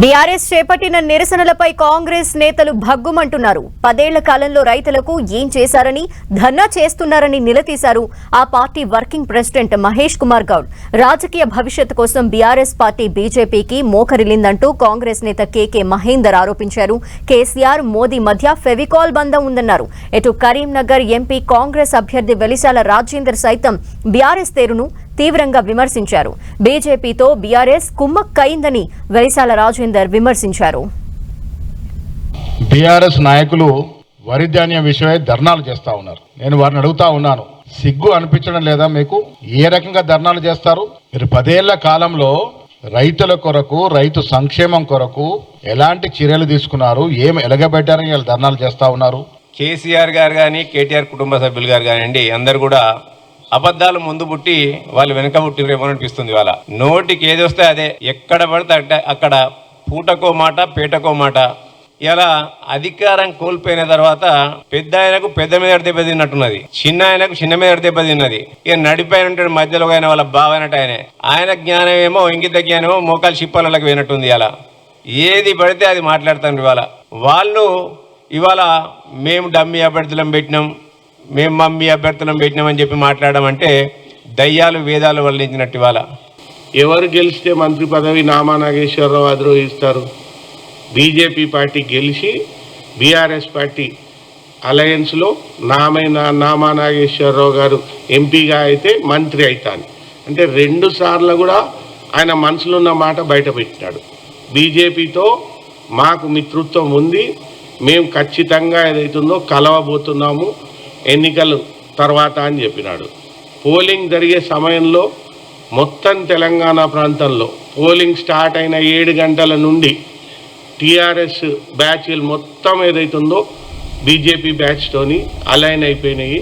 BRS చేపట్టిన నిరసనలపై కాంగ్రెస్ నేతలు భగ్గుమంటున్నారు. 10 ఏళ్ల కాలంలో రైతులకు ఏం చేశారని, ధర్నా చేస్తున్నారని నిలదీశారు ఆ party working president Mahesh Kumar Goud. రాజకీయ భవిష్యత్తు కోసం బీఆర్ఎస్ పార్టీ బీజేపీకి మోకరిల్లిందంటూ కాంగ్రెస్ నేత కేకే మహేందర్ ఆరోపించారు. కేసీఆర్, మోదీ మధ్య ఫెవికాల్ బంధం ఉందన్నారు. ఇటు కరీంనగర్ ఎంపీ కాంగ్రెస్ అభ్యర్థి వెలిశాల రాజేందర్ సైతం బీఆర్ఎస్ తీరును తీవ్రంగా విమర్శించారు. బీజేపీతో బీఆర్ఎస్ కుమ్మక్కయిందని వెలిశాల రాజేందర్ విమర్శించారు. బీఆర్ఎస్ నాయకులు వరి ధాన్యం విషయమై ధర్నాలు చేస్తా ఉన్నారు. నేను వారిని అడుగుతా ఉన్నాను, సిగ్గు అనిపించడం లేదా మీకు? ఏ రకంగా ధర్నాలు చేస్తారు? మీరు 10 ఏళ్ల కాలంలో రైతుల కొరకు, రైతు సంక్షేమం కొరకు ఎలాంటి చర్యలు తీసుకున్నారు? ఏం ఎలగబెట్టారని వీళ్ళు ధర్నాలు చేస్తా ఉన్నారు? కేసీఆర్ గారు కానీ, కేటీఆర్ కుటుంబ సభ్యులు గారు కానివ్వండి, అందరు కూడా అబద్ధాలు ముందు పుట్టి వాళ్ళు వెనుక పుట్టిరేమో అనిపిస్తుంది. వాళ్ళ నోటికి ఏది వస్తే అదే, ఎక్కడ పడితే అక్కడ పూటకో మాట, పేటకో మాట. ఇలా అధికారం కోల్పోయిన తర్వాత పెద్ద ఆయనకు పెద్ద మీద దెబ్బతిన్నట్టున్నది, చిన్న ఆయనకు చిన్న మీద దెబ్బతిన్నది. ఇక నడిపోయిన ఉంటాడు మధ్యలో ఆయన వాళ్ళ బావనట్టు ఆయన జ్ఞానం ఏమో, ఇంగిత జ్ఞానమో మోకాలు చిప్పలకి పోయినట్టుంది. ఇలా ఏది పడితే అది మాట్లాడుతాను. వాళ్ళు ఇవాళ మేము డమ్మీ అభ్యర్థులను పెట్టినాం, మేము మమ్మీ అభ్యర్థులను పెట్టినామని చెప్పి మాట్లాడమంటే దయ్యాలు వేదాలు వల్లించినట్టు. ఇవాళ ఎవరు గెలిస్తే మంత్రి పదవి నామా నాగేశ్వరరావు అధిరోహిస్తారు? బీజేపీ పార్టీ గెలిచి బీఆర్ఎస్ పార్టీ అలయన్స్లో నామా నాగేశ్వరరావు గారు ఎంపీగా అయితే మంత్రి అవుతాను అంటే 2 సార్లు కూడా ఆయన మనసులో ఉన్న మాట బయట పెట్టినాడు. బీజేపీతో మాకు మిత్రత్వం ఉంది, మేము ఖచ్చితంగా ఏదైతుందో కలవబోతున్నాము ఎన్నికలు తర్వాత అని చెప్పినాడు. పోలింగ్ జరిగే సమయంలో మొత్తం తెలంగాణ ప్రాంతంలో పోలింగ్ స్టార్ట్ అయిన 7 గంటల నుండి టీఆర్ఎస్ బ్యాచ్లు మొత్తం ఏదైతుందో బీజేపీ బ్యాచ్తోని అలైన్ అయిపోయినాయి.